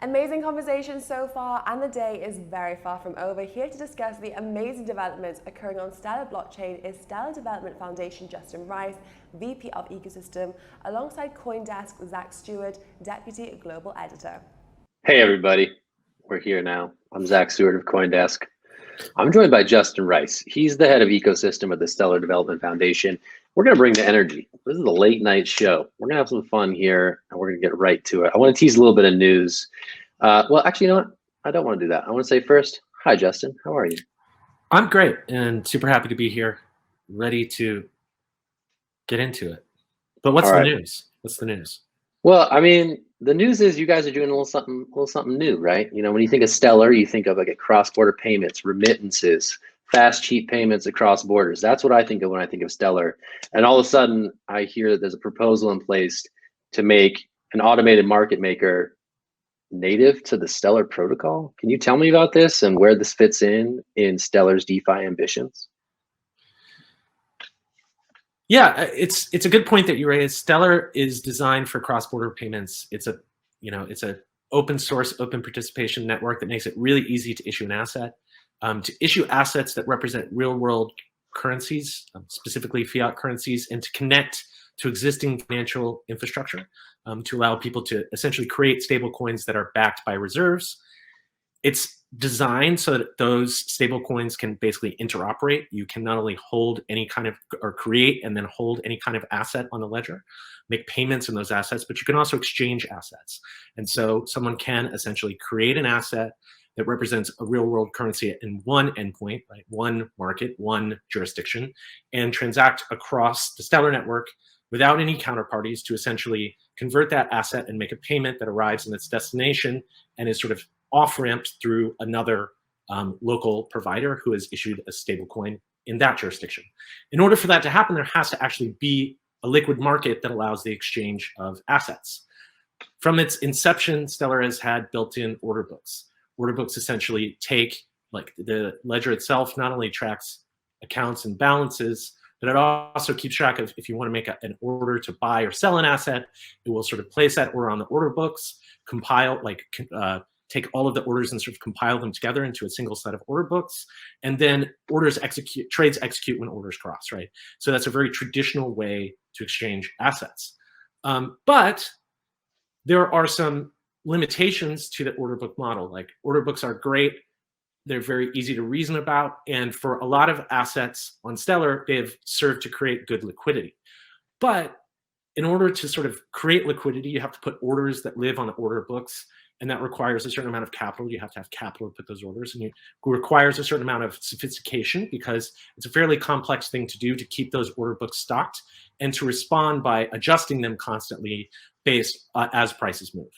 Amazing conversation so far, and the day is very far from over. Here to discuss the amazing developments occurring on Stellar blockchain is Stellar Development Foundation Justin Rice, VP of Ecosystem, alongside CoinDesk Zack Seward, Deputy Global Editor. Hey everybody, we're here now. I'm Zack Seward of CoinDesk. I'm joined by Justin Rice. He's the head of ecosystem at the Stellar Development Foundation. We're going to bring the energy. This is a late night show. We're going to have some fun here, and we're going to get right to it. I want to tease a little bit of news. Well, actually, you know what? I don't want to do that. I want to say first, hi, Justin. How are you? I'm great and super happy to be here, ready to get into it. But what's the news? What's the news? Well, I mean, the news is you guys are doing a little something new, right? You know, when you think of Stellar, you think of like cross-border payments, remittances, fast, cheap payments across borders. That's what I think of when I think of Stellar. And all of a sudden, I hear that there's a proposal in place to make an automated market maker native to the Stellar protocol. Can you tell me about this and where this fits in Stellar's DeFi ambitions? Yeah, it's a good point that you raised. Stellar is designed for cross-border payments. It's a open source, open participation network that makes it really easy to issue an asset, to issue assets that represent real-world currencies, specifically fiat currencies, and to connect to existing financial infrastructure, to allow people to essentially create stable coins that are backed by reserves. It's designed so that those stable coins can basically interoperate. You can not only hold any kind of, or create and then hold any kind of asset on the ledger, make payments in those assets, but you can also exchange assets. And so someone can essentially create an asset that represents a real world currency in one endpoint, right? One market, one jurisdiction, and transact across the Stellar network without any counterparties to essentially convert that asset and make a payment that arrives in its destination and is sort of off-ramped through another local provider who has issued a stable coin in that jurisdiction. In order for that to happen, there has to actually be a liquid market that allows the exchange of assets. From its inception, Stellar has had built-in order books. Order books essentially take, like the ledger itself, not only tracks accounts and balances, but it also keeps track of if you want to make an order to buy or sell an asset, it will sort of place that order on the order books, compile, take all of the orders and sort of compile them together into a single set of order books, and then trades execute when orders cross, right? So that's a very traditional way to exchange assets. But there are some limitations to the order book model. Like, order books are great. They're very easy to reason about. And for a lot of assets on Stellar, they've served to create good liquidity. But in order to sort of create liquidity, you have to put orders that live on the order books. And that requires a certain amount of capital. You have to have capital to put those orders. And it requires a certain amount of sophistication because it's a fairly complex thing to do to keep those order books stocked and to respond by adjusting them constantly based as prices move.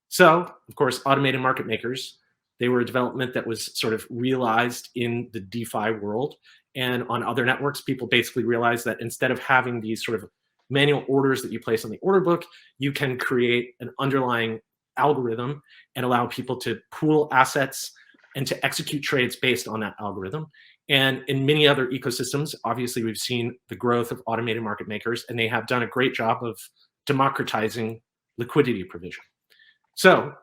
So, of course, automated market makers, they were a development that was sort of realized in the DeFi world. And on other networks, people basically realized that instead of having these sort of manual orders that you place on the order book, you can create an underlying algorithm and allow people to pool assets and to execute trades based on that algorithm. And in many other ecosystems, obviously, we've seen the growth of automated market makers, and they have done a great job of democratizing liquidity provision. So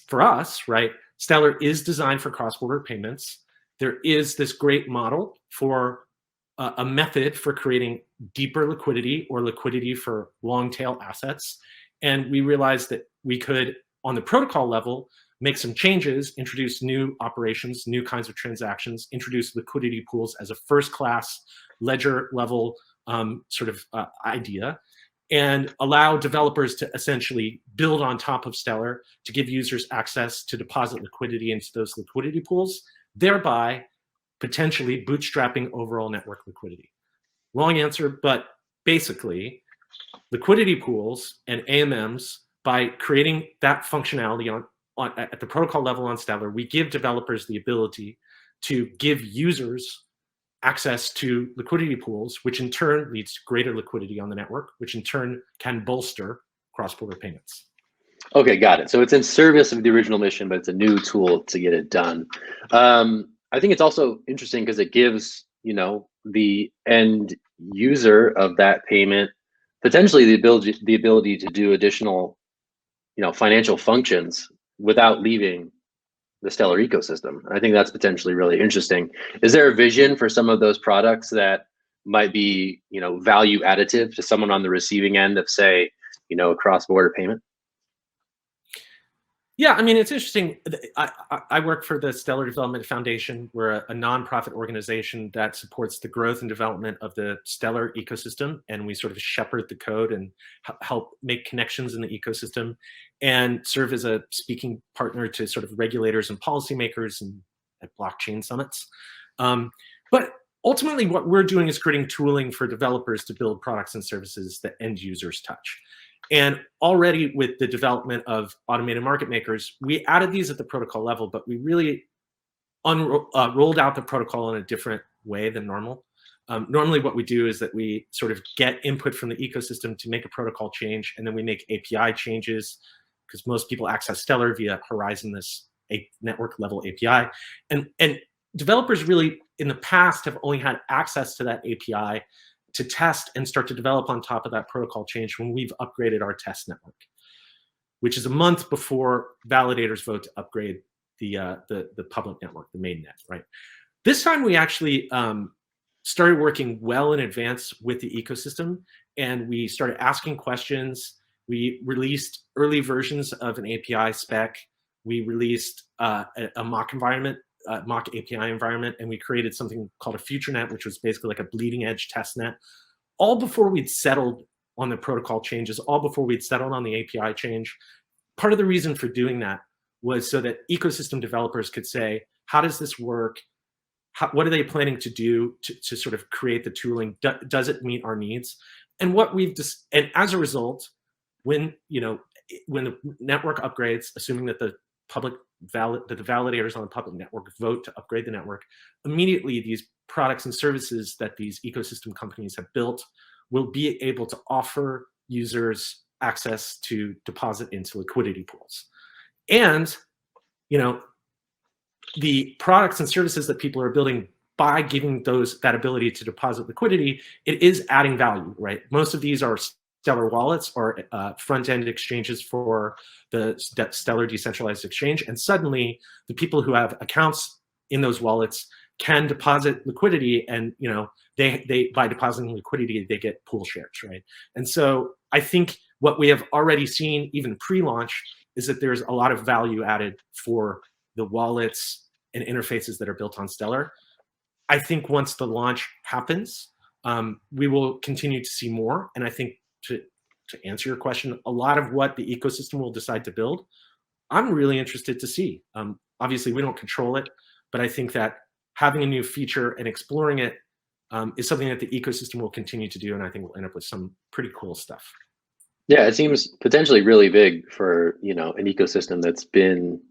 for us, right, Stellar is designed for cross-border payments. There is this great model for a method for creating deeper liquidity or liquidity for long-tail assets. And we realized that we could, on the protocol level, make some changes, introduce new operations, new kinds of transactions, introduce liquidity pools as a first-class ledger level idea, and allow developers to essentially build on top of Stellar to give users access to deposit liquidity into those liquidity pools, thereby potentially bootstrapping overall network liquidity. Long answer, but basically, liquidity pools and AMMs, by creating that functionality at the protocol level on Stellar, we give developers the ability to give users access to liquidity pools, which in turn leads to greater liquidity on the network, which in turn can bolster cross-border payments. Okay, got it. So it's in service of the original mission, but it's a new tool to get it done. I think it's also interesting because it gives, you know, the end user of that payment potentially the ability to do additional, you know, financial functions without leaving the Stellar ecosystem. I think that's potentially really interesting. Is there a vision for some of those products that might be, value additive to someone on the receiving end of, say, a cross-border payment? Yeah, I mean, it's interesting. I work for the Stellar Development Foundation. We're a nonprofit organization that supports the growth and development of the Stellar ecosystem, and we sort of shepherd the code and help make connections in the ecosystem and serve as a speaking partner to sort of regulators and policymakers and at blockchain summits. But ultimately, what we're doing is creating tooling for developers to build products and services that end users touch. And already with the development of automated market makers, we added these at the protocol level, but we really rolled out the protocol in a different way than normal. Normally what we do is that we sort of get input from the ecosystem to make a protocol change, and then we make API changes, because most people access Stellar via Horizon, this network level API. And developers really in the past have only had access to that API to test and start to develop on top of that protocol change when we've upgraded our test network, which is a month before validators vote to upgrade the public network, the main net, right? This time we actually started working well in advance with the ecosystem, and we started asking questions. We released early versions of an API spec. We released a mock environment, mock API environment, and we created something called a future net, which was basically like a bleeding edge test net, all before we'd settled on the protocol changes, all before we'd settled on the API change. Part of the reason for doing that was so that ecosystem developers could say, how does this work? What are they planning to do to sort of create the tooling? Does it meet our needs? And what we've and as a result, when the network upgrades, assuming that the validators on the public network vote to upgrade the network, immediately these products and services that these ecosystem companies have built will be able to offer users access to deposit into liquidity pools. And the products and services that people are building by giving that ability to deposit liquidity, it is adding value, right? Most of these are Stellar wallets or front-end exchanges for the Stellar decentralized exchange. And suddenly the people who have accounts in those wallets can deposit liquidity, and they by depositing liquidity, they get pool shares, right? And so I think what we have already seen, even pre-launch, is that there's a lot of value added for the wallets and interfaces that are built on Stellar. I think once the launch happens, we will continue to see more. And I think to answer your question, a lot of what the ecosystem will decide to build, I'm really interested to see. Obviously, we don't control it, but I think that having a new feature and exploring it is something that the ecosystem will continue to do, and I think we'll end up with some pretty cool stuff. Yeah, it seems potentially really big for an ecosystem that's been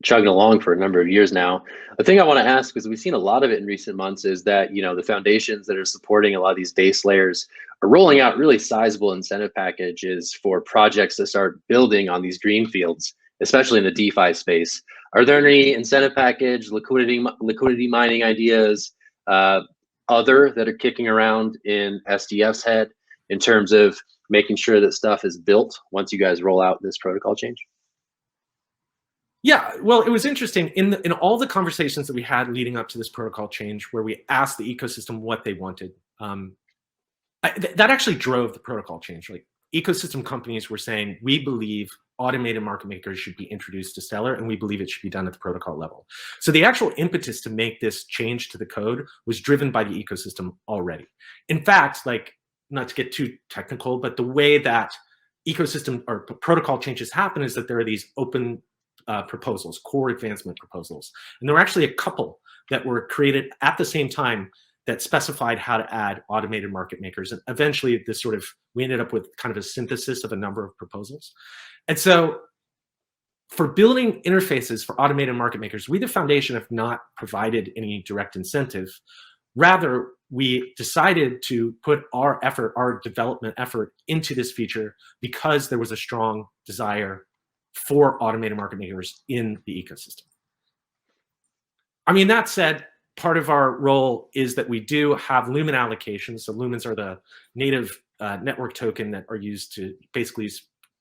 chugging along for a number of years now. The thing I want to ask, because we've seen a lot of it in recent months, is that the foundations that are supporting a lot of these base layers are rolling out really sizable incentive packages for projects to start building on these green fields, especially in the DeFi space. Are there any incentive package, liquidity mining ideas, other that are kicking around in SDF's head in terms of making sure that stuff is built once you guys roll out this protocol change? Yeah, well, it was interesting in all the conversations that we had leading up to this protocol change, where we asked the ecosystem what they wanted. That actually drove the protocol change. Like, ecosystem companies were saying, we believe automated market makers should be introduced to Stellar, and we believe it should be done at the protocol level. So the actual impetus to make this change to the code was driven by the ecosystem already. In fact, like, not to get too technical, but the way that ecosystem or protocol changes happen is that there are these open proposals, core advancement proposals. And there were actually a couple that were created at the same time that specified how to add automated market makers. And eventually we ended up with kind of a synthesis of a number of proposals. And so for building interfaces for automated market makers, we, the foundation, have not provided any direct incentive. Rather, we decided to put our development effort into this feature because there was a strong desire for automated market makers in the ecosystem. I mean, that said, part of our role is that we do have Lumen allocations. So Lumens are the native network token that are used to basically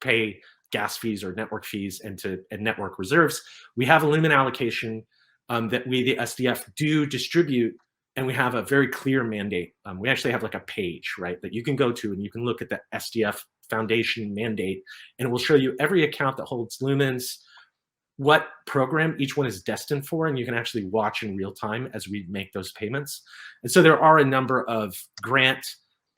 pay gas fees or network fees and network reserves. We have a Lumen allocation that we, the SDF, do distribute, and we have a very clear mandate. We actually have like a page, right, that you can go to and you can look at the SDF Foundation mandate, and it will show you every account that holds Lumens, what program each one is destined for, and you can actually watch in real time as we make those payments. And so there are a number of grant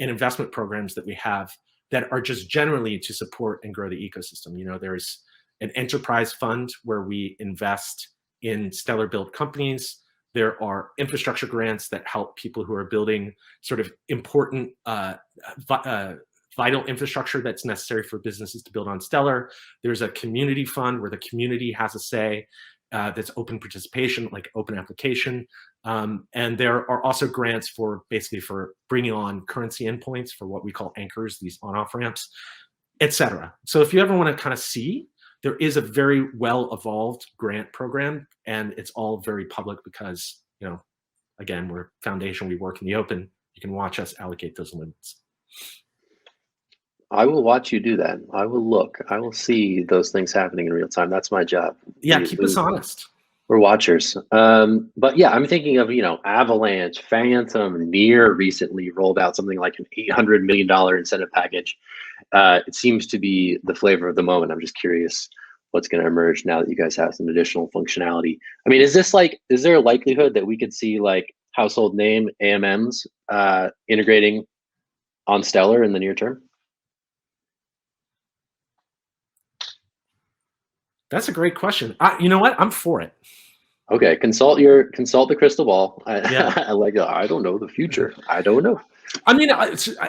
and investment programs that we have that are just generally to support and grow the ecosystem. You know, there's an enterprise fund where we invest in Stellar built companies. There are infrastructure grants that help people who are building sort of important vital infrastructure that's necessary for businesses to build on Stellar. There's a community fund where the community has a say that's open participation, like open application. And there are also grants for basically for bringing on currency endpoints for what we call anchors, these on-off ramps, et cetera. So if you ever want to kind of see, there is a very well-evolved grant program, and it's all very public because, you know, again, we're a foundation, we work in the open. You can watch us allocate those limits. I will watch you do that. I will look. I will see those things happening in real time. That's my job. Yeah, keep us honest. We're watchers. But yeah, I'm thinking of, you know, Avalanche, Phantom, Near recently rolled out something like an $800 million incentive package. It seems to be the flavor of the moment. I'm just curious what's going to emerge now that you guys have some additional functionality. I mean, is there a likelihood that we could see like household name AMMs integrating on Stellar in the near term? That's a great question. You know what? I'm for it. Okay, consult the crystal ball. Yeah. I don't know the future. I don't know. I mean,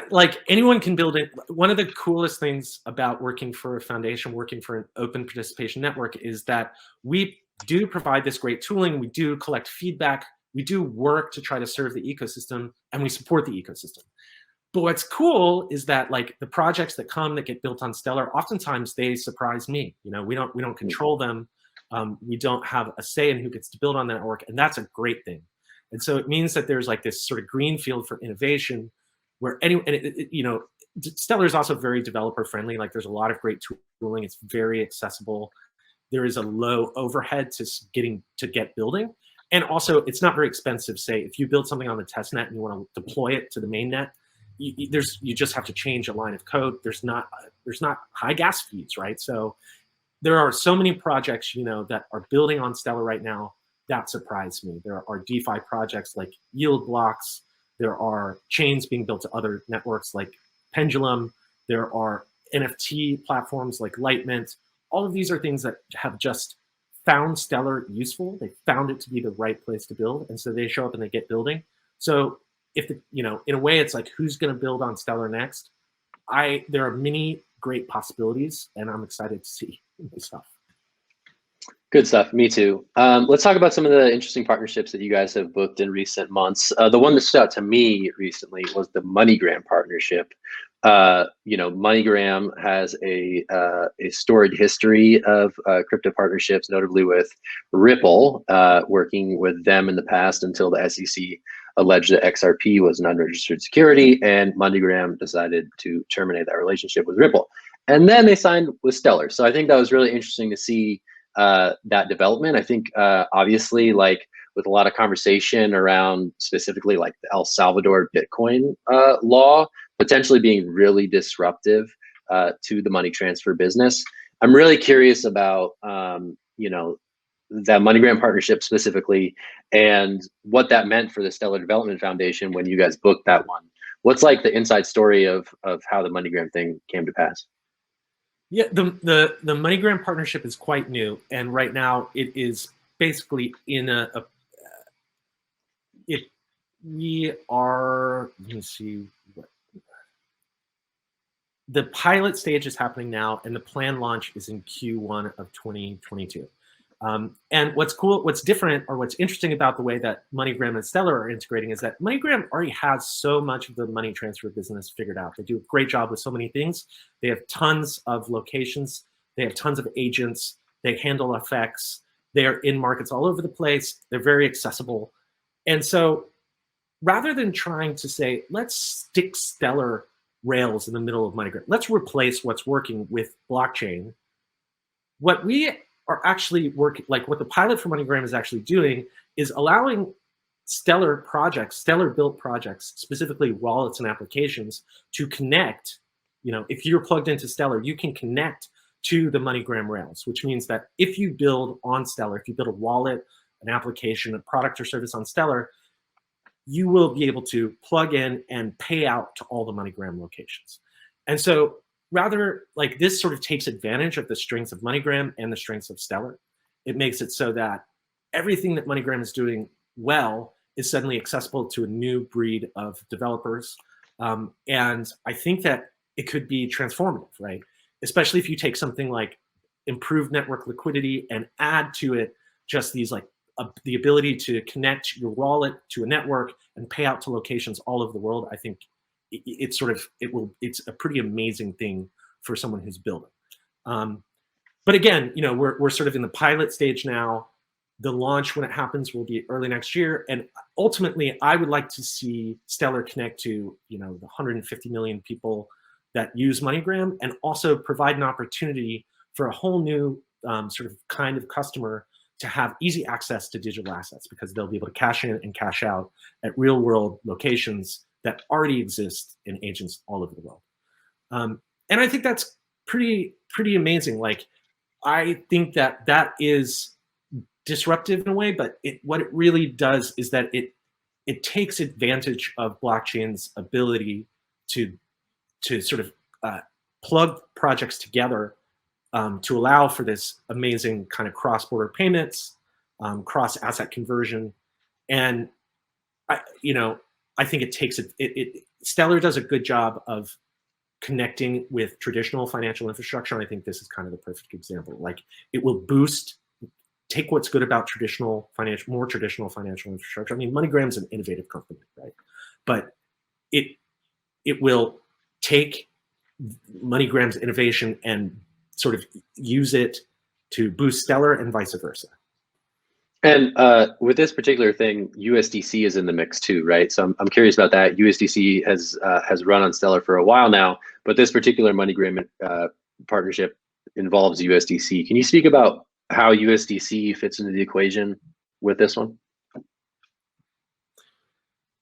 like anyone can build it. One of the coolest things about working for a foundation, working for an open participation network, is that we do provide this great tooling. We do collect feedback. We do work to try to serve the ecosystem, and we support the ecosystem. But what's cool is that like the projects that come that get built on Stellar, oftentimes they surprise me. You know, we don't control them. We don't have a say in who gets to build on the network, and that's a great thing. And so it means that there's like this sort of green field for innovation where you know, Stellar is also very developer friendly. Like there's a lot of great tooling. It's very accessible. There is a low overhead to get building. And also it's not very expensive. Say if you build something on the test net and you want to deploy it to the main net, you just have to change a line of code. There's not high gas fees, right? So there are so many projects, you know, that are building on Stellar right now that surprise me. There are DeFi projects like Yield Blocks. There are chains being built to other networks like Pendulum. There are NFT platforms like Lightmint. All of these are things that have just found Stellar useful. They found it to be the right place to build, and so they show up and they get building. So if you know, in a way, it's like who's going to build on Stellar next? There are many great possibilities, and I'm excited to see this stuff. Good stuff. Me too. Let's talk about some of the interesting partnerships that you guys have booked in recent months. The one that stood out to me recently was the MoneyGram partnership. You know, MoneyGram has a storied history of crypto partnerships, notably with Ripple, working with them in the past until the SEC alleged that XRP was an unregistered security, and MoneyGram decided to terminate that relationship with Ripple. And then they signed with Stellar. So I think that was really interesting to see that development. I think obviously, like with a lot of conversation around specifically like the El Salvador Bitcoin law potentially being really disruptive to the money transfer business, I'm really curious about you know, that MoneyGram partnership specifically and what that meant for the Stellar Development Foundation when you guys booked that one. What's like the inside story of how the MoneyGram thing came to pass? Yeah, the MoneyGram partnership is quite new, and right now it is basically in we are, let me see what the pilot stage is happening now, and the planned launch is in Q1 of 2022. And what's different, or what's interesting about the way that MoneyGram and Stellar are integrating is that MoneyGram already has so much of the money transfer business figured out. They do a great job with so many things. They have tons of locations. They have tons of agents. They handle FX. They are in markets all over the place. They're very accessible. And so rather than trying to say, let's stick Stellar rails in the middle of MoneyGram, let's replace what's working with blockchain what we are actually working, like what the pilot for MoneyGram is actually doing, is allowing Stellar projects, Stellar built projects, specifically wallets and applications, to connect. You know, if you're plugged into Stellar, you can connect to the MoneyGram rails, which means that if you build on Stellar, if you build a wallet, an application, a product or service on Stellar, you will be able to plug in and pay out to all the MoneyGram locations. And so rather, like, this sort of takes advantage of the strengths of MoneyGram and the strengths of Stellar. It makes it so that everything that MoneyGram is doing well is suddenly accessible to a new breed of developers. And I think that it could be transformative, right? Especially if you take something like improved network liquidity and add to it just these like the ability to connect your wallet to a network and pay out to locations all over the world. I think it's a pretty amazing thing for someone who's building. But again, you know, we're sort of in the pilot stage now. The launch, when it happens, will be early next year. And ultimately, I would like to see Stellar connect to, you know, the 150 million people that use MoneyGram, and also provide an opportunity for a whole new sort of kind of customer to have easy access to digital assets, because they'll be able to cash in and cash out at real world locations that already exist in agents all over the world. And I think that's pretty amazing. Like, I think that that is disruptive in a way, but what it really does is that it takes advantage of blockchain's ability to sort of plug projects together to allow for this amazing kind of cross-border payments, cross-asset conversion. And I think it takes Stellar does a good job of connecting with traditional financial infrastructure. And I think this is kind of the perfect example. Like, it will take what's good about more traditional financial infrastructure. I mean, MoneyGram's an innovative company, right? But it will take MoneyGram's innovation and sort of use it to boost Stellar, and vice versa. And with this particular thing, USDC is in the mix too, right? So I'm curious about that. USDC has run on Stellar for a while now, but this particular MoneyGram partnership involves USDC. Can you speak about how USDC fits into the equation with this one?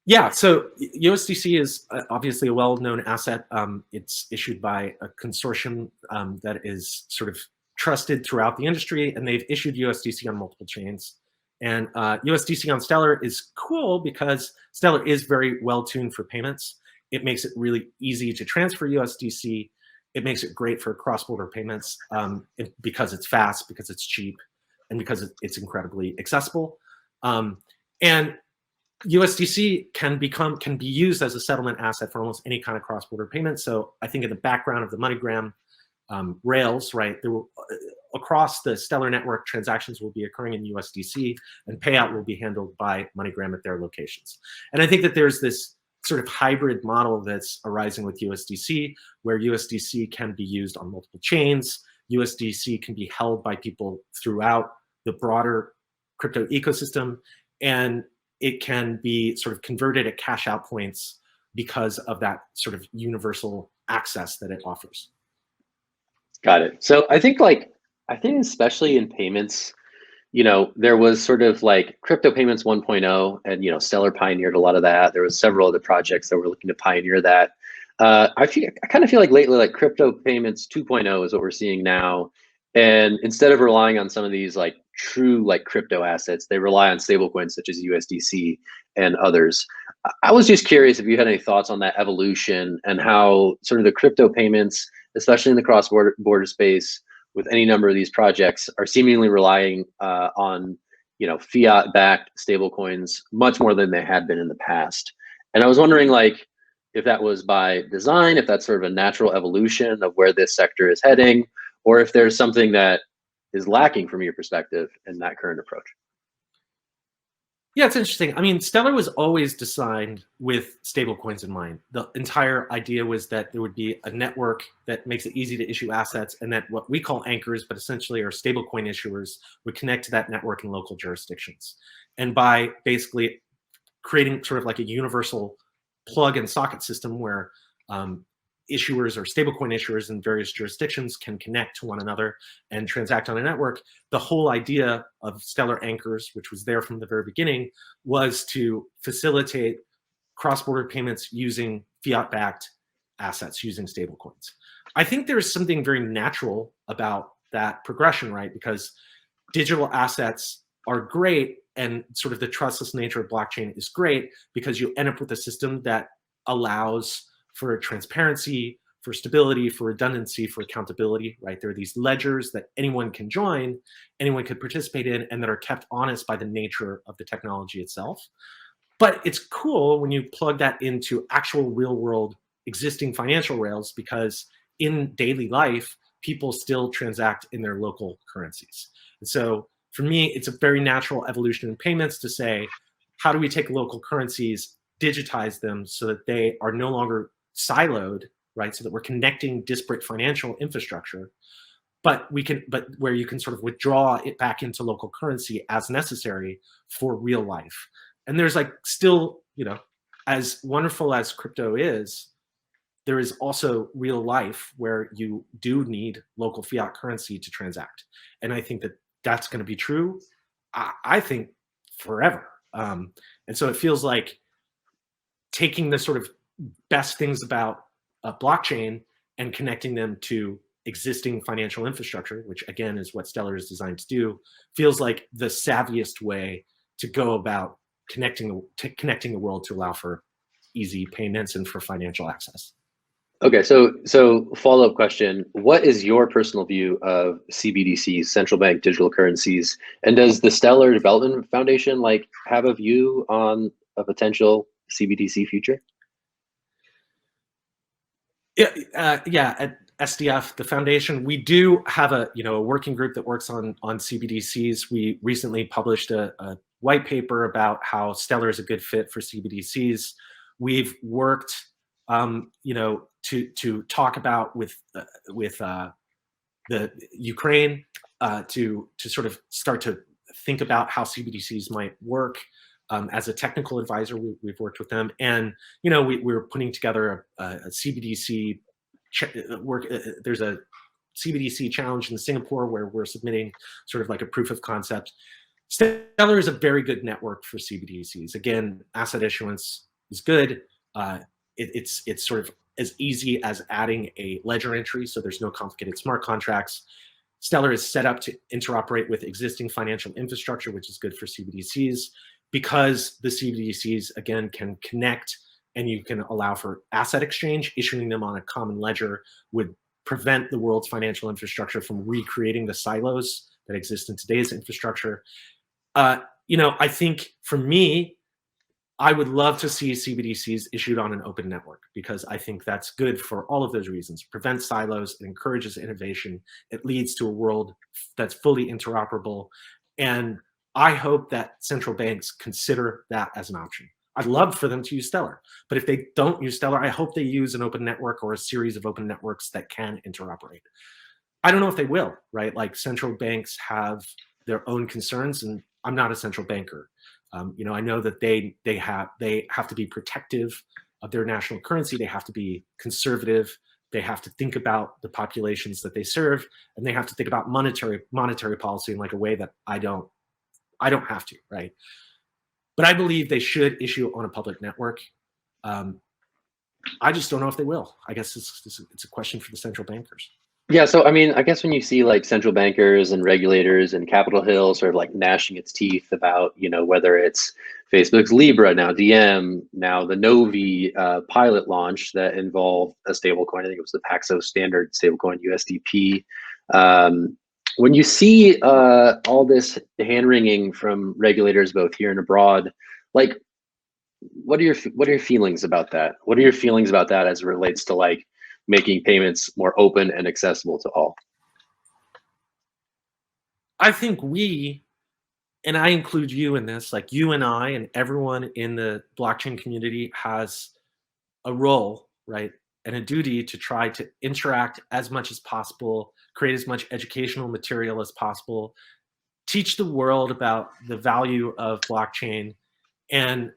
Yeah, so USDC is obviously a well-known asset. It's issued by a consortium that is sort of trusted throughout the industry, and they've issued USDC on multiple chains. And USDC on Stellar is cool because Stellar is very well-tuned for payments. It makes it really easy to transfer USDC. It makes it great for cross-border payments because it's fast, because it's cheap, and because it's incredibly accessible. And USDC can be used as a settlement asset for almost any kind of cross-border payment. So I think in the background of the MoneyGram rails, right, across the Stellar network, transactions will be occurring in USDC, and payout will be handled by MoneyGram at their locations. And I think that there's this sort of hybrid model that's arising with USDC, where USDC can be used on multiple chains. USDC can be held by people throughout the broader crypto ecosystem, and it can be sort of converted at cash out points because of that sort of universal access that it offers. Got it. So I think especially in payments, you know, there was sort of like crypto payments 1.0, and, you know, Stellar pioneered a lot of that. There was several other projects that were looking to pioneer that. I kind of feel like lately, like crypto payments 2.0 is what we're seeing now. And instead of relying on some of these like true like crypto assets, they rely on stablecoins such as USDC and others. I was just curious if you had any thoughts on that evolution, and how sort of the crypto payments, especially in the cross-border space, with any number of these projects, are seemingly relying on, you know, fiat-backed stablecoins much more than they had been in the past. And I was wondering, like, if that was by design, if that's sort of a natural evolution of where this sector is heading, or if there's something that is lacking from your perspective in that current approach. Yeah, it's interesting. I mean, Stellar was always designed with stablecoins in mind. The entire idea was that there would be a network that makes it easy to issue assets, and that what we call anchors, but essentially are stablecoin issuers, would connect to that network in local jurisdictions. And by basically creating sort of like a universal plug and socket system where issuers or stablecoin issuers in various jurisdictions can connect to one another and transact on a network. The whole idea of Stellar Anchors, which was there from the very beginning, was to facilitate cross-border payments using fiat-backed assets, using stablecoins. I think there's something very natural about that progression, right? Because digital assets are great, and sort of the trustless nature of blockchain is great because you end up with a system that allows for transparency, for stability, for redundancy, for accountability, right? There are these ledgers that anyone can join, anyone could participate in, and that are kept honest by the nature of the technology itself. But it's cool when you plug that into actual real world existing financial rails, because in daily life, people still transact in their local currencies. And so for me, it's a very natural evolution in payments to say, how do we take local currencies, digitize them so that they are no longer siloed, right? So that we're connecting disparate financial infrastructure, but where you can sort of withdraw it back into local currency as necessary for real life. And there's like still, you know, as wonderful as crypto is, there is also real life where you do need local fiat currency to transact. And I think that that's going to be true, I think, forever. And so it feels like taking the sort of best things about a blockchain and connecting them to existing financial infrastructure, which again is what Stellar is designed to do, feels like the savviest way to go about connecting the world to allow for easy payments and for financial access. Okay, so follow-up question. What is your personal view of CBDCs, central bank digital currencies? And does the Stellar Development Foundation like have a view on a potential CBDC future? Yeah, at SDF, the foundation, we do have a working group that works on CBDCs. We recently published a white paper about how Stellar is a good fit for CBDCs. We've worked to talk about with the Ukraine to sort of start to think about how CBDCs might work. As a technical advisor, we've worked with them, and we're putting together a CBDC work. There's a CBDC challenge in Singapore where we're submitting sort of like a proof of concept. Stellar is a very good network for CBDCs. Again, asset issuance is good. It's sort of as easy as adding a ledger entry, so there's no complicated smart contracts. Stellar is set up to interoperate with existing financial infrastructure, which is good for CBDCs, because the CBDCs, again, can connect and you can allow for asset exchange. Issuing them on a common ledger would prevent the world's financial infrastructure from recreating the silos that exist in today's infrastructure. I think for me, I would love to see CBDCs issued on an open network, because I think that's good for all of those reasons. It prevents silos, it encourages innovation, it leads to a world that's fully interoperable. And I hope that central banks consider that as an option. I'd love for them to use Stellar, but if they don't use Stellar, I hope they use an open network or a series of open networks that can interoperate. I don't know if they will, right? Like, central banks have their own concerns, and I'm not a central banker. I know that they have to be protective of their national currency. They have to be conservative. They have to think about the populations that they serve, and they have to think about monetary policy in like a way that I don't have to, right? But I believe they should issue on a public network. I just don't know if they will. I guess it's a question for the central bankers. Yeah, so I mean, I guess when you see like central bankers and regulators and Capitol Hill sort of like gnashing its teeth about, whether it's Facebook's Libra, now DM, now the Novi pilot launch that involved a stablecoin, I think it was the Paxos standard stablecoin USDP. When you see all this hand-wringing from regulators both here and abroad, like, what are your feelings about that? What are your feelings about that as it relates to like making payments more open and accessible to all? I think we, and I include you in this, like you and I and everyone in the blockchain community has a role, right? And a duty to try to interact as much as possible, create as much educational material as possible, teach the world about the value of blockchain. And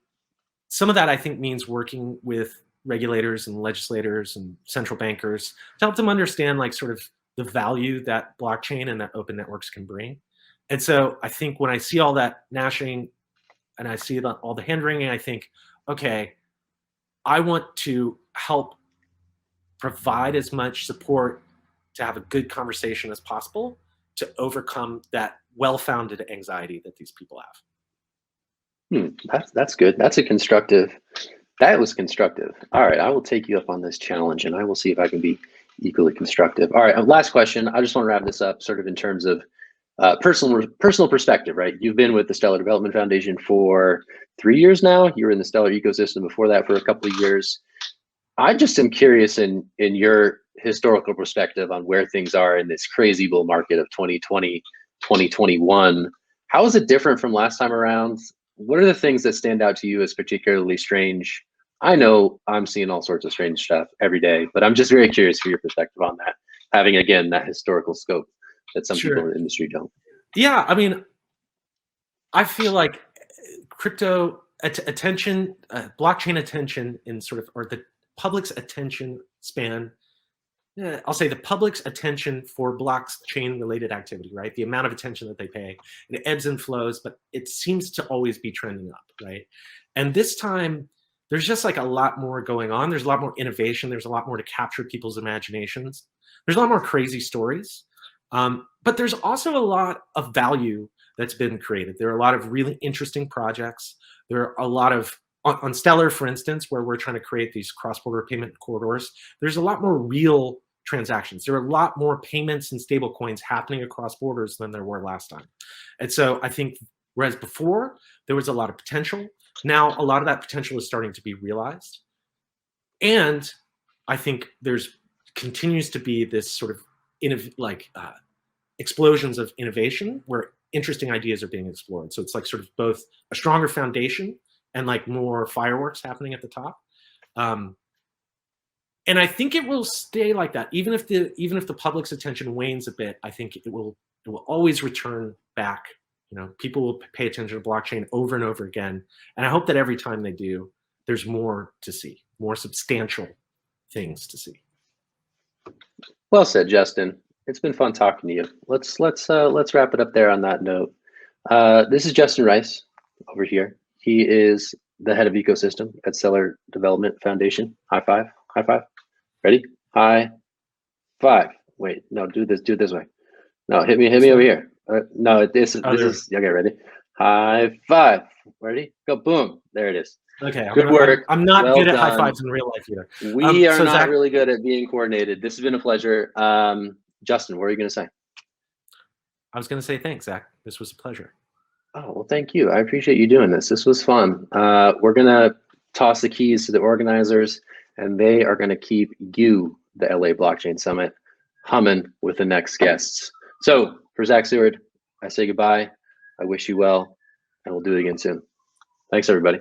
some of that, I think, means working with regulators and legislators and central bankers to help them understand like sort of the value that blockchain and that open networks can bring. And so I think when I see all that gnashing and I see all the hand wringing, I think, okay, I want to help provide as much support to have a good conversation as possible to overcome that well-founded anxiety that these people have. That's good. That's a constructive. That was constructive. All right, I will take you up on this challenge, and I will see if I can be equally constructive. All right, last question. I just want to wrap this up, sort of in terms of personal perspective. Right, you've been with the Stellar Development Foundation for 3 years now. You were in the Stellar ecosystem before that for a couple of years. I just am curious in your historical perspective on where things are in this crazy bull market of 2020, 2021. How is it different from last time around? What are the things that stand out to you as particularly strange? I know I'm seeing all sorts of strange stuff every day, but I'm just very curious for your perspective on that, having, again, that historical scope that some people in the industry don't. Yeah, I mean, I feel like crypto attention, blockchain attention in sort of, or the public's attention span, I'll say the public's attention for blockchain related activity, right? The amount of attention that they pay, it ebbs and flows, but it seems to always be trending up, right? And this time, there's just like a lot more going on. There's a lot more innovation. There's a lot more to capture people's imaginations. There's a lot more crazy stories. But there's also a lot of value that's been created. There are a lot of really interesting projects. There are a lot of, on Stellar, for instance, where we're trying to create these cross-border payment corridors, there's a lot more real transactions. There are a lot more payments and stable coins happening across borders than there were last time. And so I think, whereas before, there was a lot of potential, now a lot of that potential is starting to be realized. And I think there's continues to be this sort of explosions of innovation where interesting ideas are being explored. So it's like sort of both a stronger foundation and like more fireworks happening at the top. And I think it will stay like that. Even if the public's attention wanes a bit, I think it will always return back. You know, people will pay attention to blockchain over and over again. And I hope that every time they do, there's more to see, more substantial things to see. Well said, Justin. It's been fun talking to you. Let's wrap it up there on that note. This is Justin Rice over here. He is the head of ecosystem at Stellar Development Foundation. High five. High five. Ready? High five. Wait, no, do it this way. No, hit me over here. No, this is okay. Ready? High five. Ready? Go. Boom. There it is. Okay. Good work. I'm not good at high fives in real life either. We are not Zack, really good at being coordinated. This has been a pleasure. Justin, what are you going to say? I was going to say thanks, Zach. This was a pleasure. Oh, well, thank you. I appreciate you doing this. This was fun. We're going to toss the keys to the organizers, and they are going to keep you, the LA Blockchain Summit, humming with the next guests. So for Zack Seward, I say goodbye. I wish you well, and we'll do it again soon. Thanks, everybody.